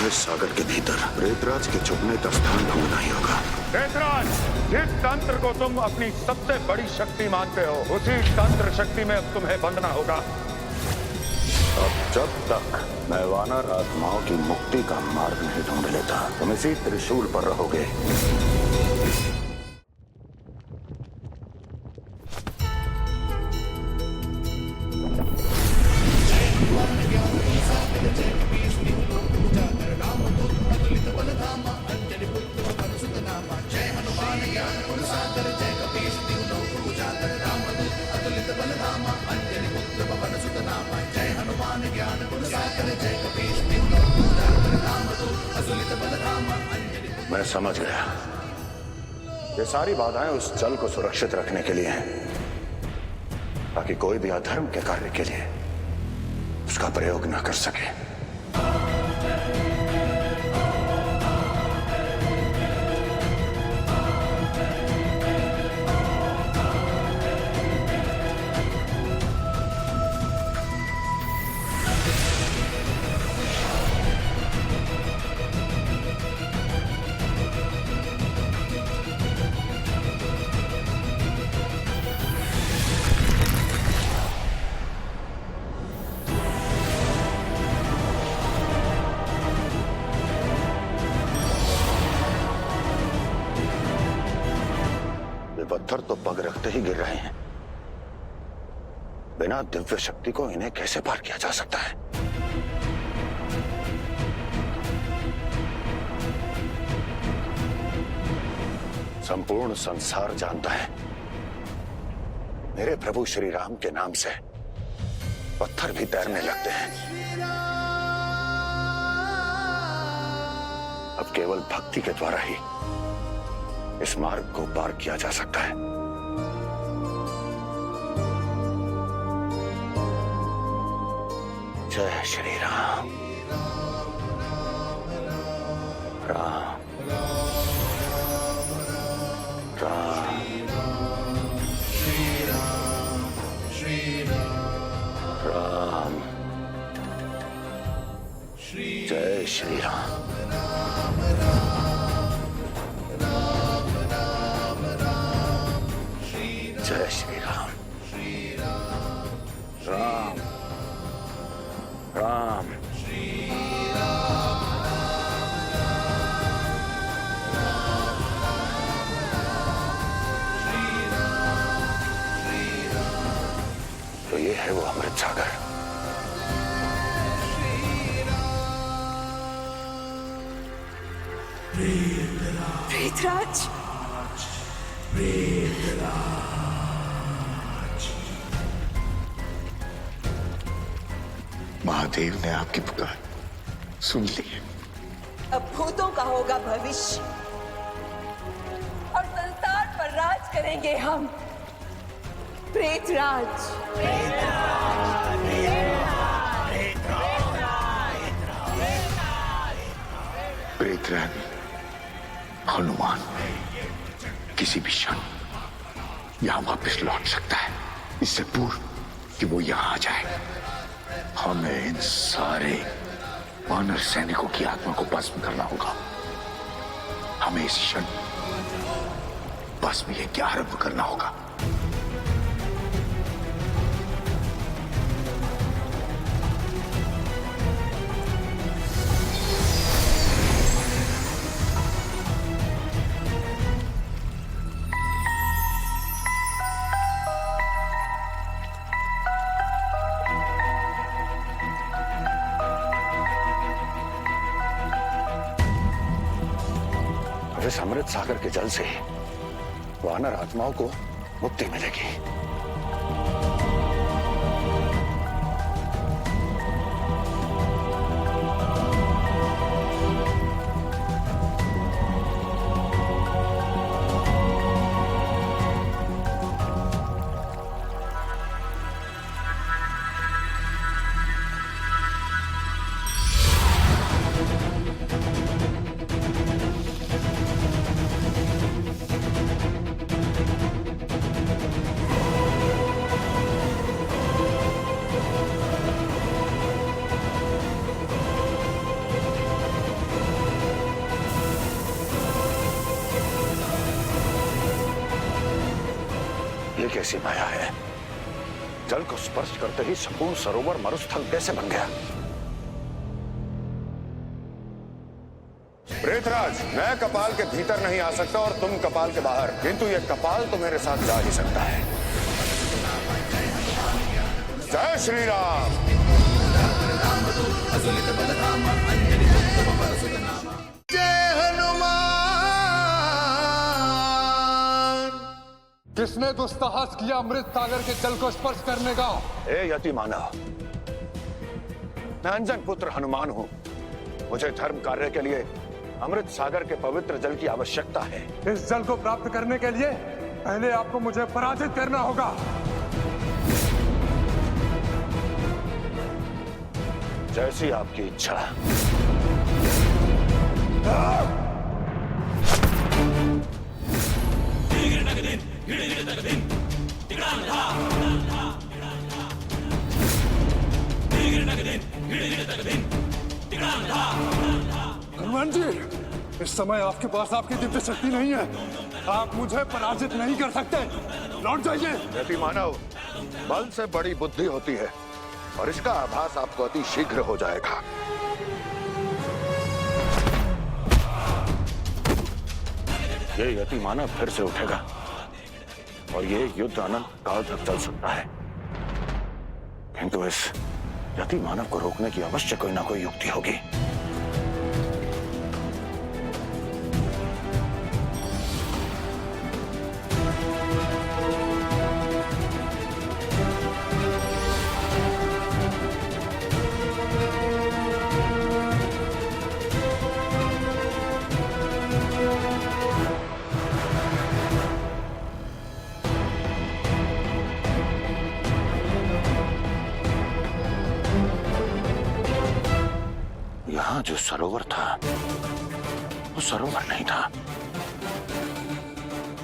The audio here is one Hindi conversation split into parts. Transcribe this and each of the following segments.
अमृत सागर के भीतर प्रेतराज के छुपने का स्थान ढूंढना ही होगा। प्रेतराज, जिस तंत्र को तुम अपनी सबसे बड़ी शक्ति मानते हो, उसी तंत्र शक्ति में अब तुम्हें बंधना होगा। अब जब तक मैं वानर आत्माओं की मुक्ति का मार्ग नहीं ढूंढ लेता, तुम इसी त्रिशूल पर रहोगे। मैं समझ गया, ये सारी बाधाएं उस जल को सुरक्षित रखने के लिए हैं, ताकि कोई भी अधर्म के कार्य के लिए उसका प्रयोग न कर सके। पत्थर तो पग रखते ही गिर रहे हैं। बिना दिव्य शक्ति को इन्हें कैसे पार किया जा सकता है? संपूर्ण संसार जानता है, मेरे प्रभु श्री राम के नाम से पत्थर भी तैरने लगते हैं। अब केवल भक्ति के द्वारा ही इस मार्ग को पार किया जा सकता है। जय श्री राम। राम राम राम। जय श्री राम। जय श्री राम। राम राम। तो ये है वो अमृत सागर। प्रेतराज, महादेव ने आपकी पुकार सुन ली है। अब भूतों का होगा भविष्य और संसार पर राज करेंगे हम। प्रेतराज। प्रेतराज हनुमान किसी भी क्षण यहां वापस लौट सकता है, इससे पूर्व कि वो यहां आ जाए। हमें इन सारे वानर सैनिकों की आत्मा को भस्म करना होगा। हमें इस क्षण भस्म यज्ञ आरंभ करना होगा। इस अमृत सागर के जल से वानर आत्माओं को मुक्ति मिलेगी। ये कैसी माया है? जल को स्पर्श करते ही संपूर्ण सरोवर मरुस्थल कैसे बन गया? प्रेतराज, मैं कपाल के भीतर नहीं आ सकता और तुम कपाल के बाहर, किंतु ये कपाल तो मेरे साथ जा ही सकता है। जय श्री राम। जय हनुमान। किसने दुस्साहस किया अमृत सागर के जल को स्पर्श करने का? हे यति मानव, मैं अंजन पुत्र हनुमान हूं। मुझे धर्म कार्य के लिए अमृत सागर के पवित्र जल की आवश्यकता है। इस जल को प्राप्त करने के लिए पहले आपको मुझे पराजित करना होगा। जैसी आपकी इच्छा। हनुमान जी, इस समय आपके पास आपकी दिव्य शक्ति नहीं है। आप मुझे पराजित नहीं कर सकते। लौट जाइए। यति मानव, बल से बड़ी बुद्धि होती है और इसका आभास आपको अति शीघ्र हो जाएगा। ये यति मानव फिर से उठेगा और ये युद्ध अनंत काल तक चल सकता है, किंतु इस यति मानव को रोकने की अवश्य कोई ना कोई युक्ति होगी। यहां जो सरोवर था वो सरोवर नहीं था,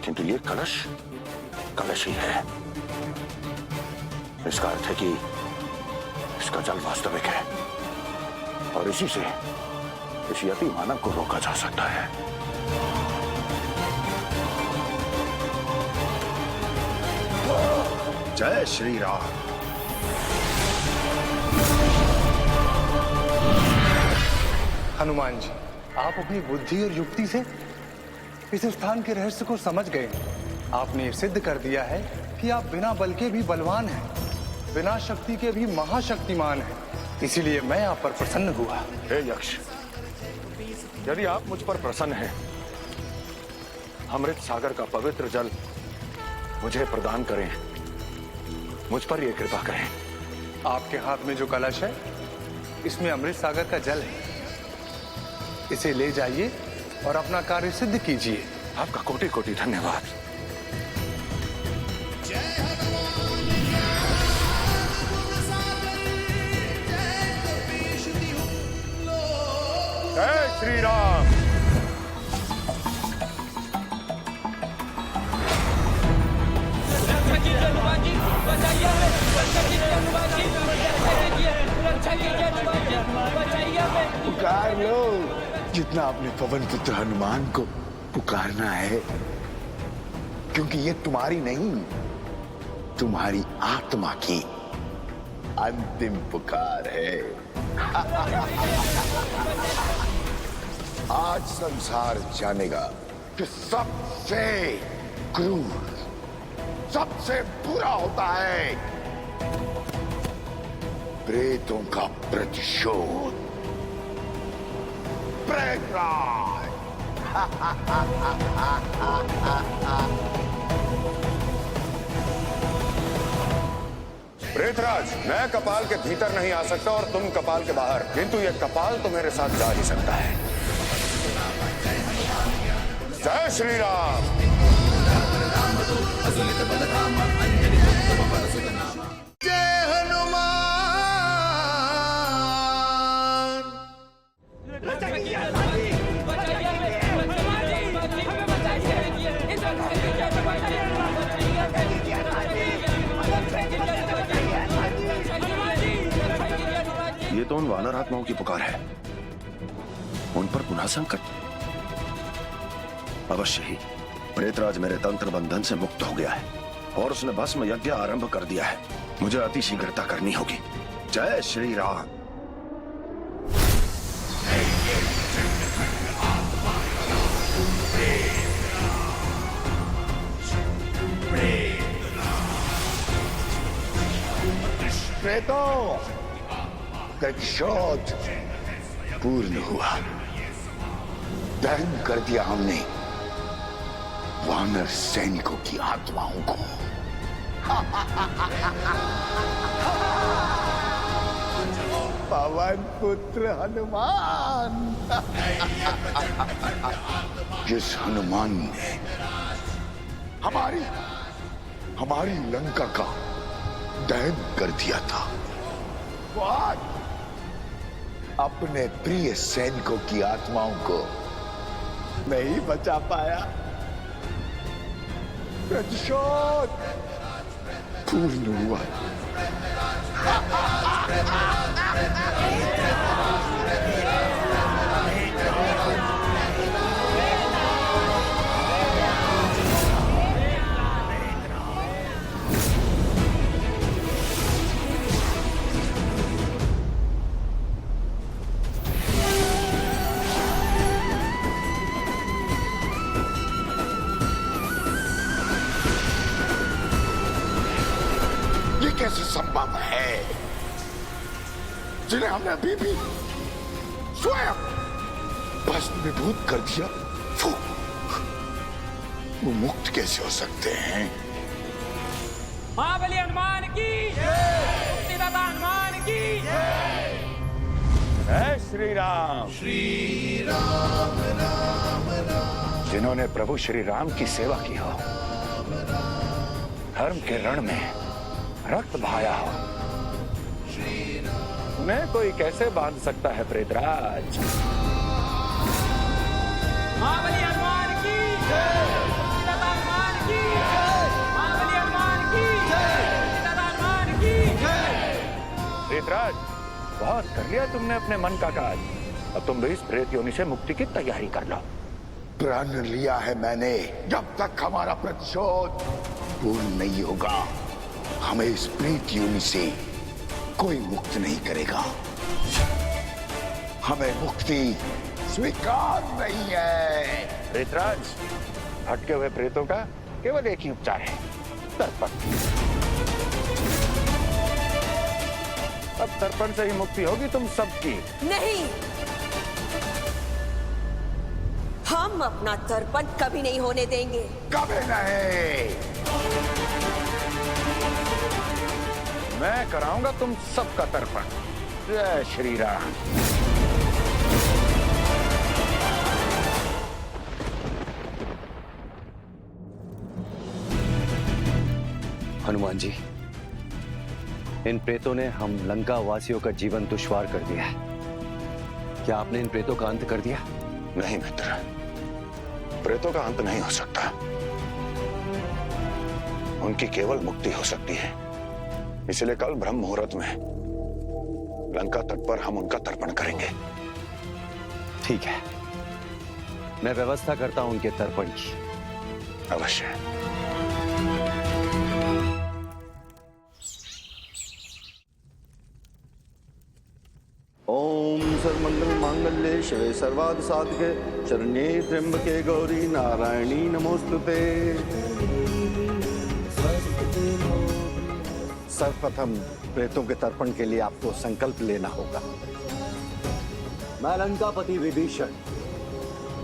किंतु ये कलश कलश ही है। इसका अर्थ है कि इसका जल वास्तविक है और इसी से इस यति मानव को रोका जा सकता है। जय श्री राम। हनुमान जी, आप अपनी बुद्धि और युक्ति से इस स्थान के रहस्य को समझ गए। आपने ये सिद्ध कर दिया है कि आप बिना बल के भी बलवान हैं, बिना शक्ति के भी महाशक्तिमान हैं। इसीलिए मैं आप पर प्रसन्न हुआ। हे यक्ष, यदि आप मुझ पर प्रसन्न हैं, अमृत सागर का पवित्र जल मुझे प्रदान करें, मुझ पर यह कृपा करें। आपके हाथ में जो कलश है, इसमें अमृत सागर का जल है। इसे ले जाइए और अपना कार्य सिद्ध कीजिए। आपका कोटि कोटि धन्यवाद। जय श्री राम। पुकार लो, जितना अपने पवन पुत्र हनुमान को पुकारना है, क्योंकि ये तुम्हारी नहीं, तुम्हारी आत्मा की अंतिम पुकार है। आज संसार जानेगा कि सबसे क्रूर, सबसे बुरा होता है प्रेतों का प्रतिशोध। प्रेतराज। प्रेतराज, मैं कपाल के भीतर नहीं आ सकता और तुम कपाल के बाहर, किंतु ये कपाल तो मेरे साथ जा ही सकता है। जय श्री राम। जय हनुमान। ये तो उन वानर आत्माओं की पुकार है, उन पर पुनः संकट। अवश्य ही प्रेतराज मेरे तंत्र बंधन से मुक्त हो गया है और उसने भस्म यज्ञ आरंभ कर दिया है। मुझे अति शीघ्रता करनी होगी। जय श्री राम। प्रेतों, प्रतिशोध पूर्ण हुआ। दहन कर दिया हमने वानर सैनिकों की आत्माओं को। पवन पुत्र हनुमान। जिस हनुमान ने हमारी लंका का दहन कर दिया था, वो आज अपने प्रिय सैनिकों की आत्माओं को नहीं बचा पाया। प्रतिशोध पूर्ण हुआ। ये कैसे संभव है, जिन्हें हमने अभी भी स्वयं भस्मीभूत कर दिया, वो मुक्त कैसे हो सकते हैं? महाबली हनुमान की मुक्तिदाता हनुमान की जय श्री राम। जिन्होंने प्रभु श्री राम की सेवा की हो, धर्म के रण में रक्त बहाया हो, उन्हें कोई कैसे बांध सकता है प्रेतराज? महाबली हनुमान की मुक्तिदाता हनुमान की महाबली हनुमान की मुक्तिदाता हनुमान की प्रेतराज, बहुत कर लिया तुमने अपने मन का काज। अब तुम भी इस प्रेत योनि से मुक्ति की तैयारी कर लो। प्रण लिया है मैंने, जब तक हमारा प्रतिशोध पूर्ण नहीं होगा, हमें इस प्रेत योनि से कोई मुक्त नहीं करेगा। हमें मुक्ति स्वीकार नहीं है। प्रेतराज, भटके हुए प्रेतों का केवल एक ही उपचार है, तर्पण। अब तर्पण से ही मुक्ति होगी तुम सबकी। नहीं, हम अपना तर्पण कभी नहीं होने देंगे। कभी नहीं। मैं कराऊंगा तुम सबका तर्पण। जय श्री राम। हनुमान जी, इन प्रेतों ने हम लंका वासियों का जीवन दुश्वार कर दिया है। क्या आपने इन प्रेतों का अंत कर दिया? नहीं मित्र, प्रेतों का अंत नहीं हो सकता। उनकी केवल मुक्ति हो सकती है। इसलिए कल ब्रह्म मुहूर्त में लंका तट पर हम उनका तर्पण करेंगे। ठीक है, मैं व्यवस्था करता हूं उनके तर्पण की। अवश्य। ओम सर्वमंगल मांगल्ये शिवे सर्वार्थ साधके शरण्ये त्र्यंबके गौरी नारायणी नमोस्तुते। सर्वप्रथम प्रेतों के तर्पण के लिए आपको संकल्प लेना होगा। मैं लंकापति विभीषण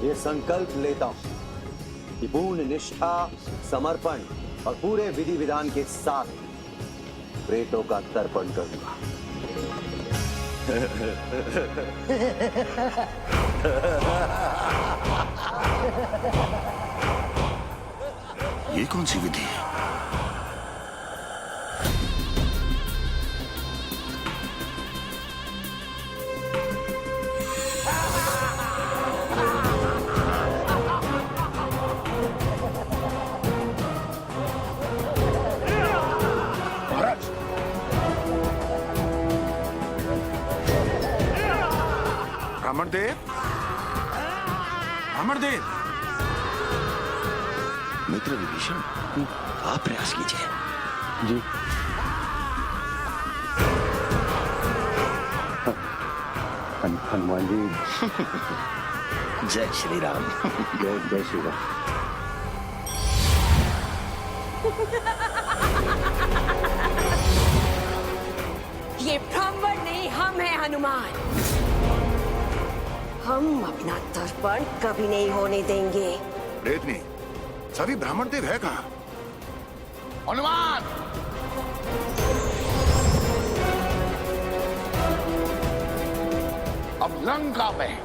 ये संकल्प लेता हूं कि पूर्ण निष्ठा, समर्पण और पूरे विधि विधान के साथ प्रेतों का तर्पण करूंगा। ये कौन सी विधि है? मित्र विभीषण, आप प्रयास कीजिए। जी। हनुमान जी। जय श्री राम। जय जय श्री राम। ये ब्राह्मण नहीं, हम हैं हनुमान। हम अपना तर्पण कभी नहीं होने देंगे। प्रेतनी, सभी ब्राह्मण देव है कहाँ? हनुमान! अब लंका में,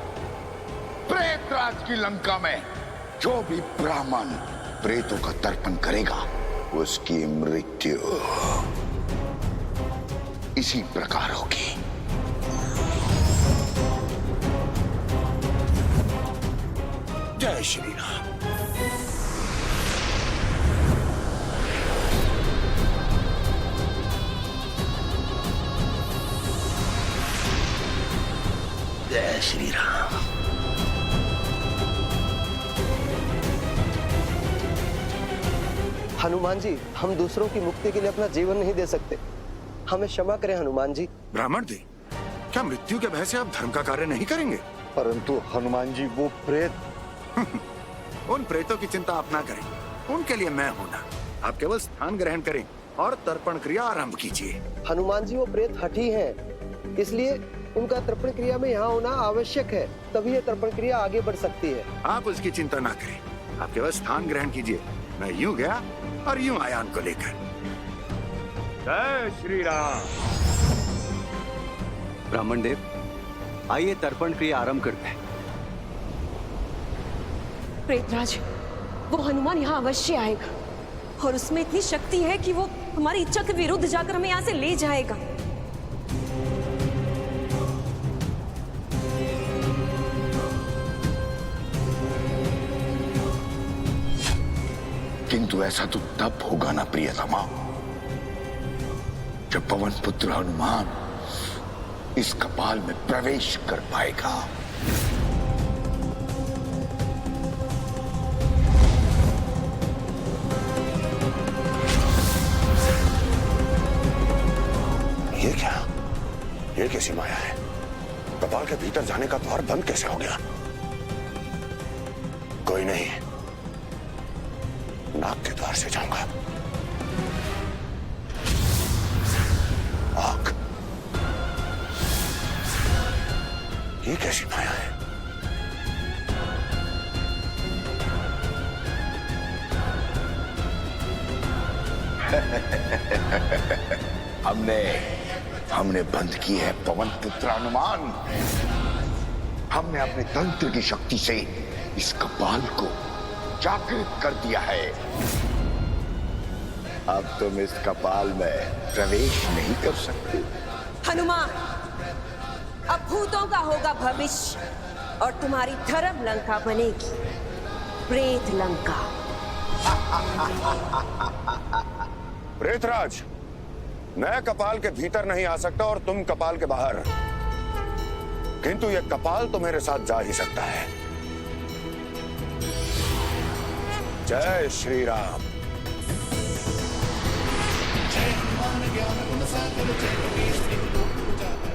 प्रेतराज की लंका में जो भी ब्राह्मण प्रेतों का तर्पण करेगा उसकी मृत्यु इसी प्रकार होगी। जय श्री राम। जय श्री राम। हनुमान जी, हम दूसरों की मुक्ति के लिए अपना जीवन नहीं दे सकते, हमें क्षमा करें हनुमान जी। ब्राह्मण जी, क्या मृत्यु के भय से आप धर्म का कार्य नहीं करेंगे? परंतु हनुमान जी वो प्रेत। उन प्रेतों की चिंता आप ना करें, उनके लिए मैं हूं ना। आप केवल स्थान ग्रहण करें और तर्पण क्रिया आरंभ कीजिए। हनुमान जी, वो प्रेत हठी हैं, इसलिए उनका तर्पण क्रिया में यहाँ होना आवश्यक है, तभी ये तर्पण क्रिया आगे बढ़ सकती है। आप उसकी चिंता ना करें, आप केवल स्थान ग्रहण कीजिए। मैं यूं गया और यूं आया उनको लेकर। जय श्री राम। ब्राह्मण देव, आइए तर्पण क्रिया आरंभ करते हैं। प्रेतराज, वो हनुमान यहाँ अवश्य आएगा और उसमें इतनी शक्ति है कि वो हमारी इच्छा के विरुद्ध जाकर हमें यहाँ से ले जाएगा। किंतु ऐसा तो तब होगा ना प्रियतमा, जब पवन पुत्र हनुमान इस कपाल में प्रवेश कर पाएगा। ये क्या? ये कैसी माया है? कपाल के भीतर जाने का द्वार बंद कैसे हो गया? कोई नहीं, नाक के द्वार से जाऊंगा। आग, ये कैसी माया है? हमने बंद की है पवन पुत्र हनुमान। हमने अपने तंत्र की शक्ति से इस कपाल को जागृत कर दिया है। अब तुम इस कपाल में प्रवेश नहीं कर सकते। हनुमान, अब भूतों का होगा भविष्य और तुम्हारी धर्म लंका बनेगी प्रेत लंका। प्रेतराज, मैं कपाल के भीतर नहीं आ सकता और तुम कपाल के बाहर, किंतु यह कपाल तो मेरे साथ जा ही सकता है। जय श्री राम।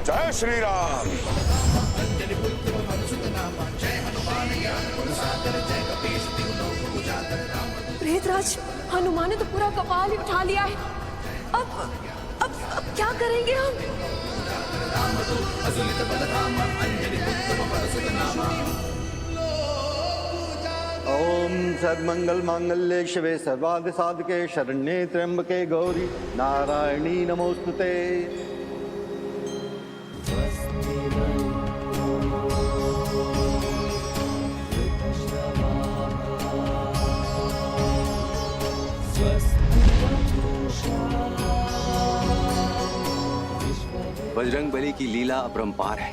जय श्री राम। प्रेतराज, हनुमान ने तो पूरा कपाल ही उठा लिया है। अब क्या करेंगे हम? ओम सर्वमंगल मांगल्ये शिवे सर्वार्थ साधके शरण्ये त्र्यंबके गौरी नारायणी नमोस्तुते। बजरंग बली की लीला अपरंपार है।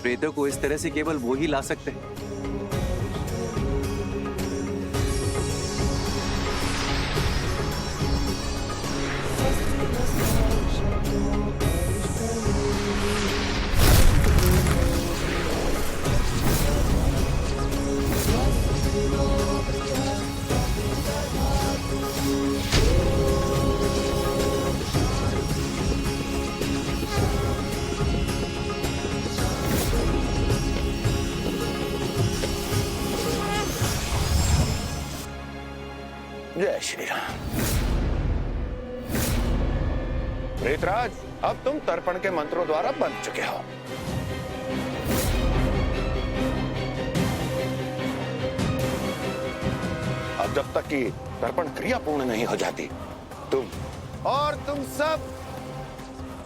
प्रेतों को इस तरह से केवल वो ही ला सकते हैं। जय श्री राम। प्रेतराज, अब तुम तर्पण के मंत्रों द्वारा बन चुके हो। अब जब तक कि तर्पण क्रिया पूर्ण नहीं हो जाती, तुम सब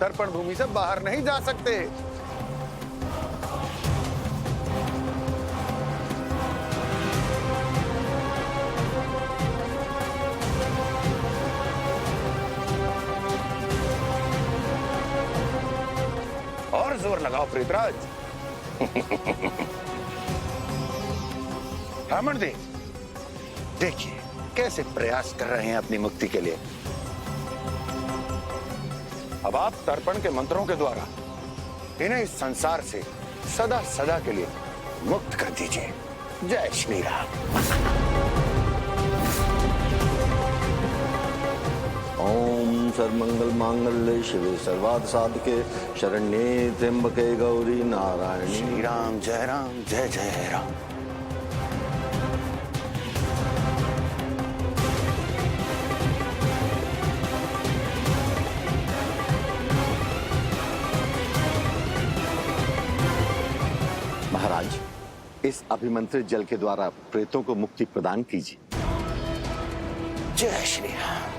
तर्पण भूमि से बाहर नहीं जा सकते। और जोर लगाओ प्रेतराज। ब्राह्मण देव, देखिए कैसे प्रयास कर रहे हैं अपनी मुक्ति के लिए। अब आप तर्पण के मंत्रों के द्वारा इन्हें इस संसार से सदा सदा के लिए मुक्त कर दीजिए। जय श्री राम। ओम सर्वमंगल मांगल्ये शिवे सर्वार्थ साधके शरण्ये त्र्यंबके गौरी नारायणी। श्री राम जय जय राम। महाराज, इस अभिमंत्रित जल के द्वारा प्रेतों को मुक्ति प्रदान कीजिए। जय श्री राम।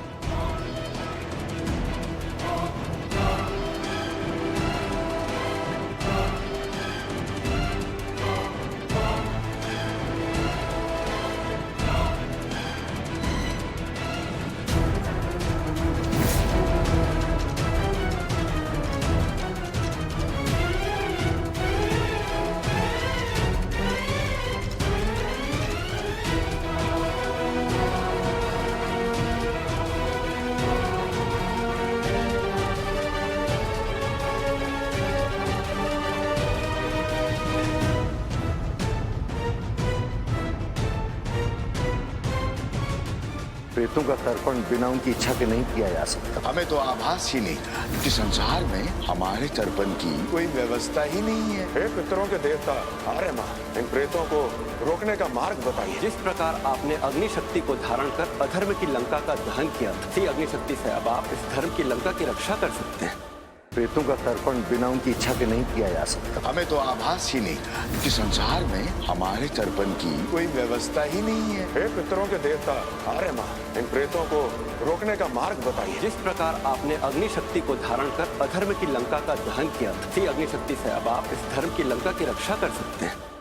प्रेतों का तर्पण बिना उनकी इच्छा के नहीं किया जा सकता। हमें तो आभास ही नहीं था कि संसार में हमारे तर्पण की कोई व्यवस्था ही नहीं है। हे पितरों के देवता आर्य मां, इन प्रेतों को रोकने का मार्ग बताइए। जिस प्रकार आपने अग्नि शक्ति को धारण कर अधर्म की लंका का दहन किया, उसी अग्नि शक्ति से अब आप इस धर्म की लंका की रक्षा कर सकते हैं। प्रेतों का तर्पण बिना उनकी इच्छा के नहीं किया जा सकता। हमें तो आभास ही नहीं था कि संसार में हमारे तर्पण की कोई व्यवस्था ही नहीं है। हे पितरों के देवता आर्य मां, इन प्रेतों को रोकने का मार्ग बताइए। जिस प्रकार आपने अग्नि शक्ति को धारण कर अधर्म की लंका का दहन किया, उसी अग्नि शक्ति से अब आप इस धर्म की लंका की रक्षा कर सकते हैं।